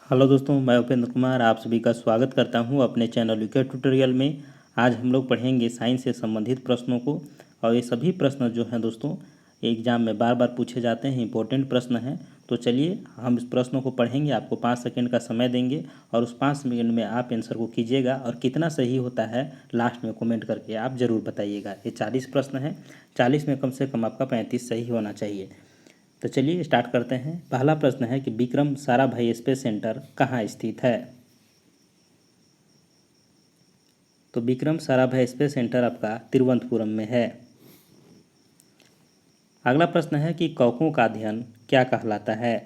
Hello दोस्तों, मैं उपेंद्र कुमार आप सभी का स्वागत करता हूं अपने चैनल यूके ट्यूटोरियल में। आज हम लोग पढ़ेंगे साइंस से संबंधित प्रश्नों को। और ये सभी प्रश्न जो हैं दोस्तों एग्जाम में बार बार पूछे जाते हैं, इंपॉर्टेंट प्रश्न हैं। तो चलिए हम इस प्रश्नों को पढ़ेंगे। आपको 5 सेकंड का समय देंगे और उस 5 सेकंड में आप आंसर को कीजिएगा और कितना सही होता है लास्ट में कमेंट करके आप ज़रूर बताइएगा। ये 40 प्रश्न हैं, 40 में कम से कम आपका 35 सही होना चाहिए। तो चलिए स्टार्ट करते हैं। पहला प्रश्न है कि विक्रम साराभाई स्पेस सेंटर कहाँ स्थित है। तो विक्रम साराभाई स्पेस सेंटर आपका तिरुवनंतपुरम में है। अगला प्रश्न है कि कवकों का अध्ययन क्या कहलाता है।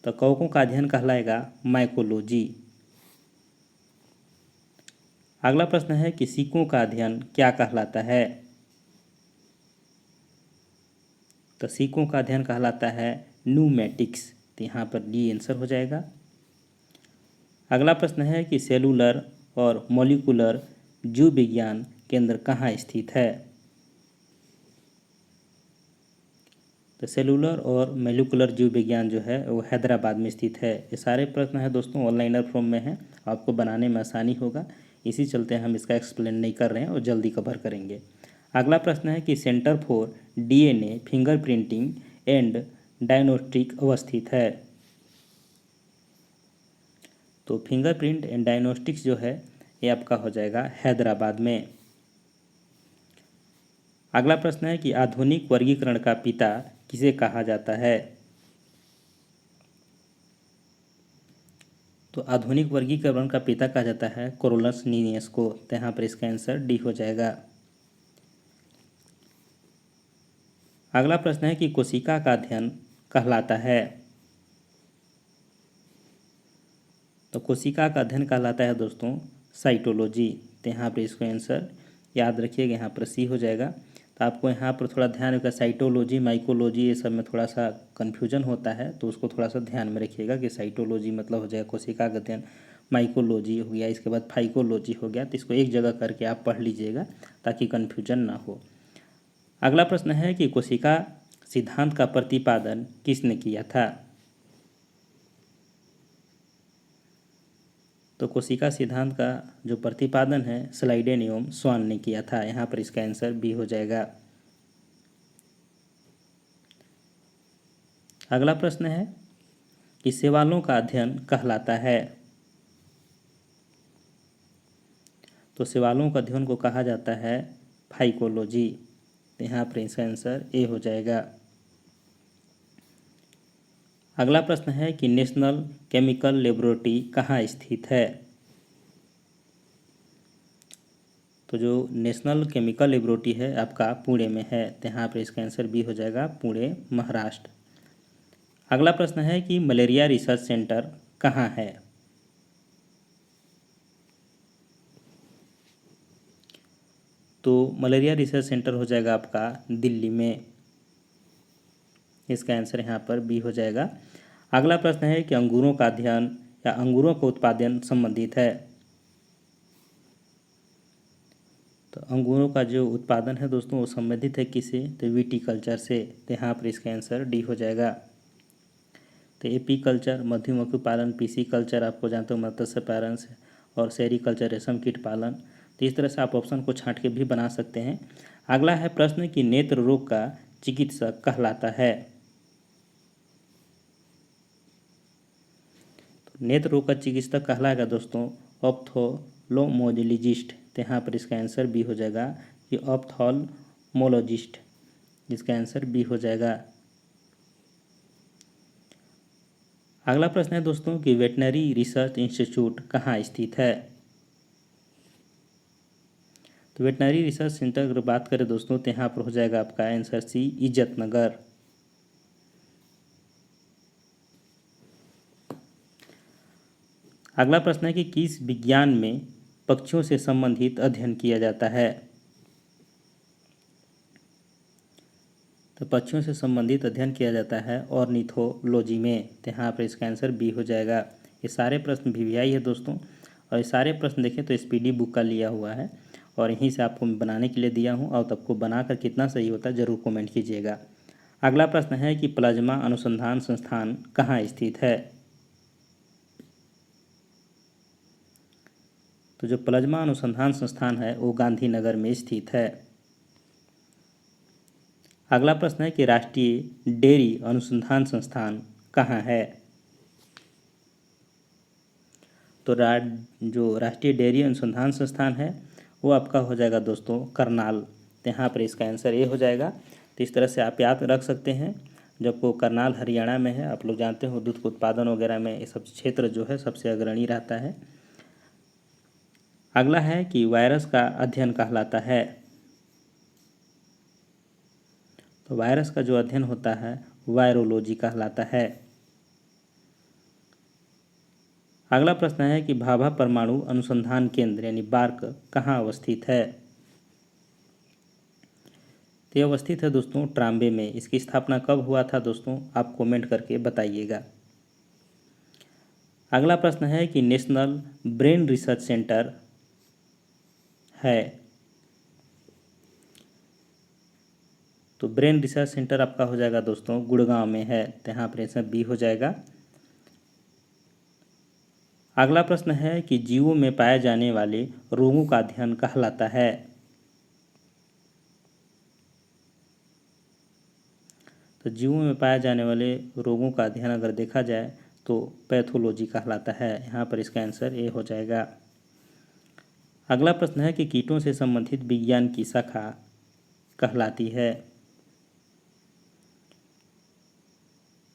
तो कवकों का अध्ययन कहलाएगा माइकोलॉजी। अगला प्रश्न है कि सिक्कों का अध्ययन क्या कहलाता है। तो सिक्कों का अध्ययन कहलाता है न्यूमेटिक्स। तो यहाँ पर डी आंसर हो जाएगा। अगला प्रश्न है कि सेलुलर और मॉलिक्यूलर जीव विज्ञान केंद्र कहाँ स्थित है। तो सेलुलर और मॉलिक्यूलर जीव विज्ञान जो है वो हैदराबाद में स्थित है। ये सारे प्रश्न हैं दोस्तों ऑनलाइनर फॉर्म में हैं, आपको बनाने में आसानी होगा, इसी चलते हम इसका एक्सप्लेन नहीं कर रहे हैं और जल्दी कवर करेंगे। अगला प्रश्न है कि centre for DNA fingerprinting and diagnostic अवस्थित है। तो फिंगरप्रिंट एंड डायग्नोस्टिक्स जो है ये आपका हो जाएगा हैदराबाद में। अगला प्रश्न है कि आधुनिक वर्गीकरण का पिता किसे कहा जाता है। तो आधुनिक वर्गीकरण का पिता कहा जाता है कोरोलस लीनियस को। तो यहाँ पर इसका आंसर डी हो जाएगा। अगला प्रश्न है कि कोशिका का अध्ययन कहलाता है। तो कोशिका का अध्ययन कहलाता है दोस्तों साइटोलॉजी। तो यहाँ पर इसको आंसर याद रखिएगा, यहाँ पर सी हो जाएगा। तो आपको यहाँ पर थोड़ा ध्यान रखिएगा, साइटोलॉजी माइकोलॉजी ये सब में थोड़ा सा कन्फ्यूजन होता है, तो उसको थोड़ा सा ध्यान में रखिएगा कि साइटोलॉजी मतलब हो जाएगा कोशिका का अध्ययन, माइकोलॉजी हो गया, इसके बाद फाइकोलॉजी हो गया। तो इसको एक जगह करके आप पढ़ लीजिएगा ताकि कन्फ्यूजन ना हो। अगला प्रश्न है कि कोशिका सिद्धांत का प्रतिपादन किसने किया था। तो कोशिका सिद्धांत का जो प्रतिपादन है स्लाइडेन एवं स्वान ने किया था। यहाँ पर इसका आंसर बी हो जाएगा। अगला प्रश्न है कि शैवालों का अध्ययन कहलाता है। तो शैवालों का अध्ययन को कहा जाता है फाइकोलॉजी। तो यहाँ पर इसका आंसर ए हो जाएगा। अगला प्रश्न है कि नेशनल केमिकल लेबोरेटरी कहाँ स्थित है। तो जो नेशनल केमिकल लेबोरेटरी है आपका पुणे में है। तो यहाँ पर इसका आंसर बी हो जाएगा, पुणे महाराष्ट्र। अगला प्रश्न है कि मलेरिया रिसर्च सेंटर कहाँ है। तो मलेरिया रिसर्च सेंटर हो जाएगा आपका दिल्ली में। इसका आंसर यहाँ पर बी हो जाएगा। अगला प्रश्न है कि अंगूरों का अध्ययन या अंगूरों का उत्पादन संबंधित है। तो अंगूरों का जो उत्पादन है दोस्तों वो संबंधित है किससे, तो विटीकल्चर से। तो यहाँ पर इसका आंसर डी हो जाएगा। तो एपी कल्चर मधुमक्खी पालन, पीसी कल्चर आपको जानते हो मत्स्य पालन से, और सेरीकल्चर रेशम कीट पालन। तो इस तरह से आप ऑप्शन को छांट के भी बना सकते हैं। अगला है प्रश्न कि नेत्र रोग का चिकित्सक कहलाता है। तो नेत्र रोग का चिकित्सक कहलाएगा दोस्तों ऑप्थोल्मोलॉजिस्ट। तो यहाँ पर इसका आंसर बी हो जाएगा कि ऑप्थोल्मोलॉजिस्ट। जिसका आंसर बी हो जाएगा। अगला प्रश्न है दोस्तों कि वेटनरी रिसर्च इंस्टीट्यूट कहाँ स्थित है। तो वेटनरी रिसर्च सेंटर अगर बात करें दोस्तों तो यहाँ पर हो जाएगा आपका आंसर सी इज्जतनगर। अगला प्रश्न है कि किस विज्ञान में पक्षियों से संबंधित अध्ययन किया जाता है। तो पक्षियों से संबंधित अध्ययन किया जाता है ऑर्निथोलॉजी में। तो यहाँ पर इसका आंसर बी हो जाएगा। ये सारे प्रश्न वीवीआई है दोस्तों, और ये सारे प्रश्न देखें तो एसपीडी बुक का लिया हुआ है और यहीं से आपको बनाने के लिए दिया हूँ। और तब को बनाकर कितना सही होता है ज़रूर कमेंट कीजिएगा। अगला प्रश्न है कि प्लाज्मा अनुसंधान संस्थान कहाँ स्थित है। तो जो प्लाज्मा अनुसंधान संस्थान है वो गांधीनगर में स्थित है। अगला प्रश्न है कि राष्ट्रीय डेयरी अनुसंधान संस्थान कहाँ है। तो जो राष्ट्रीय डेयरी अनुसंधान संस्थान है वो आपका हो जाएगा दोस्तों करनाल। तो यहाँ पर इसका आंसर ये हो जाएगा। तो इस तरह से आप याद रख सकते हैं। जब वो करनाल हरियाणा में है, आप लोग जानते हो दूध उत्पादन वगैरह में ये सब क्षेत्र जो है सबसे अग्रणी रहता है। अगला है कि वायरस का अध्ययन कहलाता है। तो वायरस का जो अध्ययन होता है वायरोलॉजी कहलाता है। अगला प्रश्न है कि भाभा परमाणु अनुसंधान केंद्र यानी बार्क कहाँ अवस्थित है। तो ये अवस्थित है दोस्तों ट्राम्बे में। इसकी स्थापना कब हुआ था दोस्तों, आप कमेंट करके बताइएगा। अगला प्रश्न है कि नेशनल ब्रेन रिसर्च सेंटर है। तो ब्रेन रिसर्च सेंटर आपका हो जाएगा दोस्तों गुड़गांव में है। तो यहाँ पर आंसर बी हो जाएगा। अगला प्रश्न है कि जीवों में पाए जाने वाले रोगों का अध्ययन कहलाता है। तो जीवों में पाए जाने वाले रोगों का अध्ययन अगर देखा जाए तो पैथोलॉजी कहलाता है। यहाँ पर इसका आंसर ए हो जाएगा। अगला प्रश्न है कि कीटों से संबंधित विज्ञान की शाखा कहलाती है।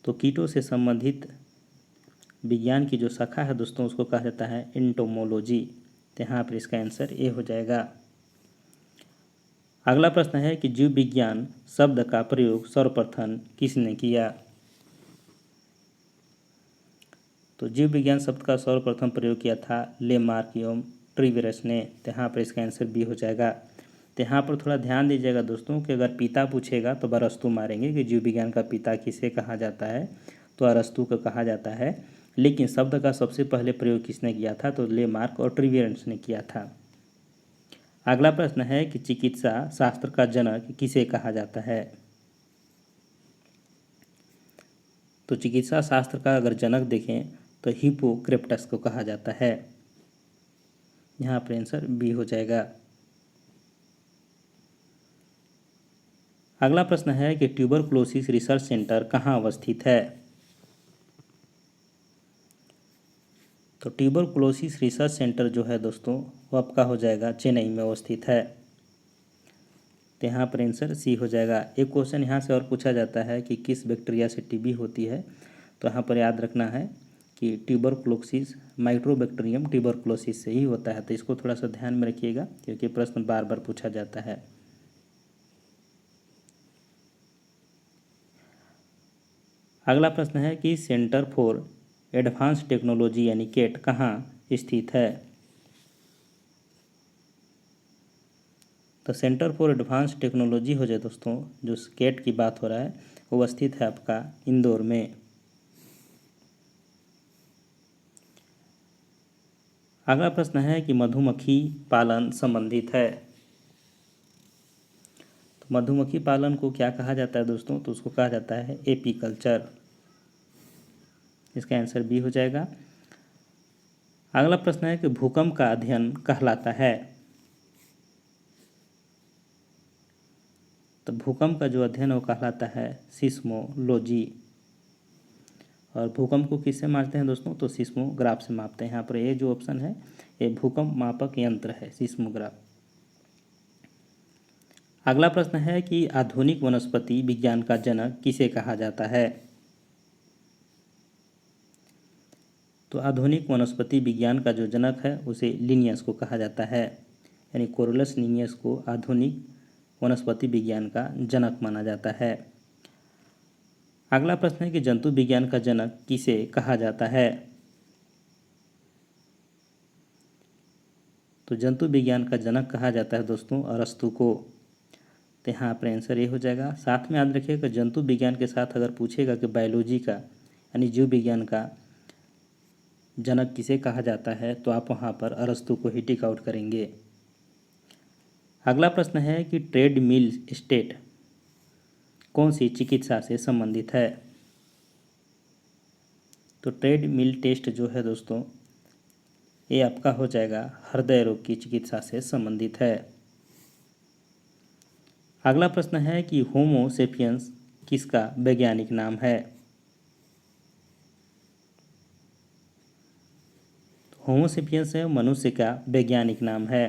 तो कीटों से संबंधित विज्ञान की जो शाखा है दोस्तों उसको कहा जाता है एंटोमोलॉजी। तो यहाँ पर इसका आंसर ए हो जाएगा। अगला प्रश्न है कि जीव विज्ञान शब्द का प्रयोग सर्वप्रथम किसने किया। तो जीव विज्ञान शब्द का सर्वप्रथम प्रयोग किया था लेमार्क एवं ट्रिवेरस ने। तो यहाँ पर इसका आंसर बी हो जाएगा। तो यहाँ पर थोड़ा ध्यान दीजिएगा दोस्तों कि अगर पिता पूछेगा तो अरस्तु मारेंगे कि जीव विज्ञान का पिता किसे कहा जाता है, तो अरस्तु को कहा जाता है। लेकिन शब्द का सबसे पहले प्रयोग किसने किया था, तो लेमार्क और ट्रिवेरस ने किया था। अगला प्रश्न है कि चिकित्सा शास्त्र का जनक किसे कहा जाता है। तो चिकित्सा शास्त्र का अगर जनक देखें तो हिप्पोक्रेटस को कहा जाता है। यहाँ पर आंसर बी हो जाएगा। अगला प्रश्न है कि ट्यूबरकुलोसिस रिसर्च सेंटर कहाँ अवस्थित है। तो ट्यूबरकुलोसिस रिसर्च सेंटर जो है दोस्तों वो आपका हो जाएगा चेन्नई में अवस्थित है। तो यहाँ पर आंसर सी हो जाएगा। एक क्वेश्चन यहाँ से और पूछा जाता है कि किस बैक्टीरिया से टीबी होती है। तो यहाँ पर याद रखना है कि ट्यूबरकुलोसिस माइक्रोबैक्टीरियम ट्यूबरकुलोसिस से ही होता है। तो इसको थोड़ा सा ध्यान में रखिएगा क्योंकि प्रश्न बार बार पूछा जाता है। अगला प्रश्न है कि सेंटर फॉर एडवांस टेक्नोलॉजी यानी केट कहाँ स्थित है। तो सेंटर फॉर एडवांस टेक्नोलॉजी हो जाए दोस्तों, जो केट की बात हो रहा है वो स्थित है आपका इंदौर में। अगला प्रश्न है कि मधुमक्खी पालन संबंधित है। तो मधुमक्खी पालन को क्या कहा जाता है दोस्तों, तो उसको कहा जाता है एपीकल्चर। इसका आंसर बी हो जाएगा। अगला प्रश्न है कि भूकंप का अध्ययन कहलाता है। तो भूकंप का जो अध्ययन वो कहलाता है सिस्मोलॉजी। और भूकंप को किससे मापते हैं दोस्तों, तो सिस्मोग्राफ से मापते हैं। यहाँ पर ये जो ऑप्शन है ये भूकंप मापक यंत्र है सिस्मोग्राफ। अगला प्रश्न है कि आधुनिक वनस्पति विज्ञान का जनक किसे कहा जाता है। तो आधुनिक वनस्पति विज्ञान का जो जनक है उसे लिनियस को कहा जाता है, यानी कोरोलस लिनियस को आधुनिक वनस्पति विज्ञान का जनक माना जाता है। अगला प्रश्न है कि जंतु विज्ञान का जनक किसे कहा जाता है। तो जंतु विज्ञान का जनक कहा जाता है दोस्तों अरस्तु को। तो यहाँ पर आंसर ये हो जाएगा। साथ में याद रखिएगा जंतु विज्ञान के साथ अगर पूछेगा कि बायोलॉजी का यानी जीव विज्ञान का जनक किसे कहा जाता है तो आप वहाँ पर अरस्तु को ही टिक आउट करेंगे। अगला प्रश्न है कि ट्रेड मिल स्टेट कौन सी चिकित्सा से संबंधित है? तो ट्रेडमिल टेस्ट जो है दोस्तों, ये आपका हो जाएगा हृदय रोग की चिकित्सा से संबंधित है। अगला प्रश्न है कि होमो सेपियंस किसका वैज्ञानिक नाम है? होमो सेपियंस है मनुष्य का वैज्ञानिक नाम है।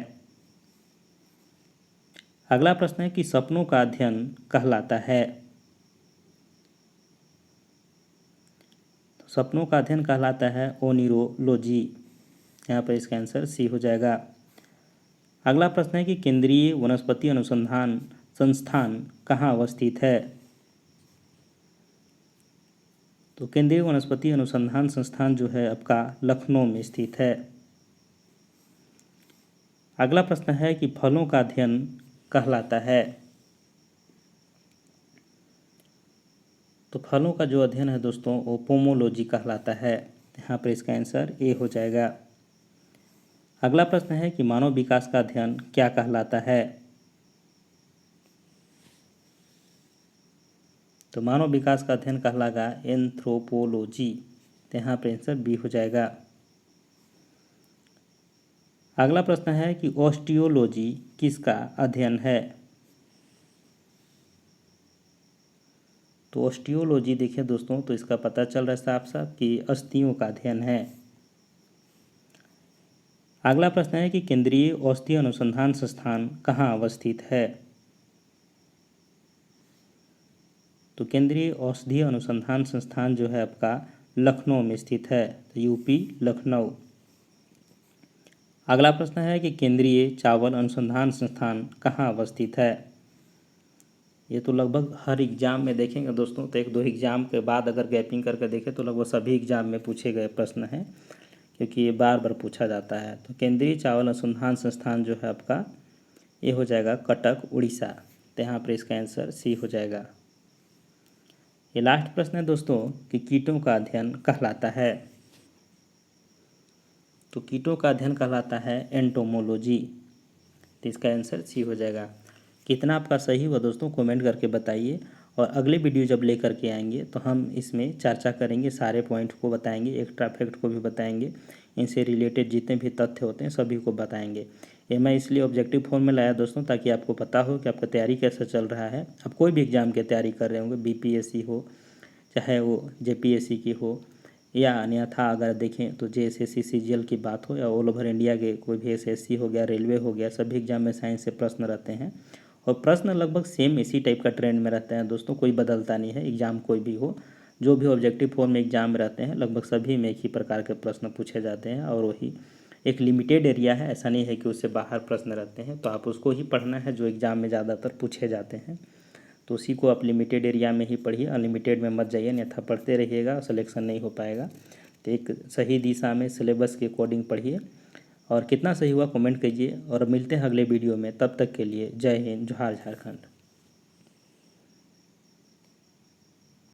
अगला प्रश्न है कि सपनों का अध्ययन कहलाता है? सपनों का अध्ययन कहलाता है ओनिरोलॉजी। यहाँ पर इसका आंसर सी हो जाएगा। अगला प्रश्न है कि केंद्रीय वनस्पति अनुसंधान संस्थान कहाँ अवस्थित है? तो केंद्रीय वनस्पति अनुसंधान संस्थान जो है आपका लखनऊ में स्थित है। अगला प्रश्न है कि फलों का अध्ययन कहलाता है? तो फलों का जो अध्ययन है दोस्तों वो पोमोलॉजी कहलाता है। यहाँ पर इसका आंसर ए हो जाएगा। अगला प्रश्न है कि मानव विकास का अध्ययन क्या कहलाता है? तो मानव विकास का अध्ययन कहलाएगा एंथ्रोपोलॉजी। तो यहाँ पर आंसर बी हो जाएगा। अगला प्रश्न है कि ऑस्टियोलॉजी किसका अध्ययन है? तो ऑस्टियोलॉजी देखिए दोस्तों, तो इसका पता चल रहा है साफ साफ कि अस्थियों का अध्ययन है। अगला प्रश्न है कि केंद्रीय औषधि अनुसंधान संस्थान कहाँ अवस्थित है? तो केंद्रीय औषधि अनुसंधान संस्थान जो है आपका लखनऊ में स्थित है। तो यूपी लखनऊ। अगला प्रश्न है कि केंद्रीय चावल अनुसंधान संस्थान कहाँ अवस्थित है? ये तो लगभग हर एग्जाम में देखेंगे दोस्तों, तो एक दो एग्जाम के बाद अगर गैपिंग करके देखें तो लगभग सभी एग्जाम में पूछे गए प्रश्न हैं, क्योंकि ये बार बार पूछा जाता है। तो केंद्रीय चावल अनुसंधान संस्थान जो है आपका ये हो जाएगा कटक उड़ीसा। तो यहाँ पर इसका आंसर सी हो जाएगा। ये लास्ट प्रश्न है दोस्तों कि कीटों का अध्ययन कहलाता है? तो कीटों का अध्ययन कहलाता है एंटोमोलॉजी। तो इसका आंसर सी हो जाएगा। कितना आपका सही हुआ दोस्तों कमेंट करके बताइए, और अगले वीडियो जब लेकर के आएंगे तो हम इसमें चर्चा करेंगे, सारे पॉइंट को बताएंगे, एक्स्ट्रा फैक्ट को भी बताएंगे, इनसे रिलेटेड जितने भी तथ्य होते हैं सभी को बताएंगे। ये मैं इसलिए ऑब्जेक्टिव फॉर्म में लाया दोस्तों ताकि आपको पता हो कि आपका तैयारी कैसा चल रहा है। आप कोई भी एग्ज़ाम की तैयारी कर रहे होंगे, बीपीएससी हो चाहे वो जेपीएससी की हो, या अन्यथा अगर देखें तो जेएसएससी सीजीएल की बात हो या ऑल ओवर इंडिया के कोई भी एसएससी हो गया, रेलवे हो गया, सभी एग्जाम में साइंस से प्रश्न रहते हैं। और प्रश्न लगभग सेम इसी टाइप का ट्रेंड में रहते हैं दोस्तों, कोई बदलता नहीं है। एग्ज़ाम कोई भी हो, जो भी ऑब्जेक्टिव फॉर्म में एग्जाम रहते हैं लगभग सभी में एक ही प्रकार के प्रश्न पूछे जाते हैं, और वही एक लिमिटेड एरिया है, ऐसा नहीं है कि उससे बाहर प्रश्न रहते हैं। तो आप उसको ही पढ़ना है जो एग्ज़ाम में ज़्यादातर पूछे जाते हैं, तो उसी को आप लिमिटेड एरिया में ही पढ़िए, अनलिमिटेड में मत जाइए, अन्यथा पढ़ते रहिएगा सिलेक्शन नहीं हो पाएगा। तो एक सही दिशा में सिलेबस के अकॉर्डिंग पढ़िए, और कितना सही हुआ कमेंट कीजिए, और मिलते हैं अगले वीडियो में। तब तक के लिए जय हिंद, जोहार झारखंड।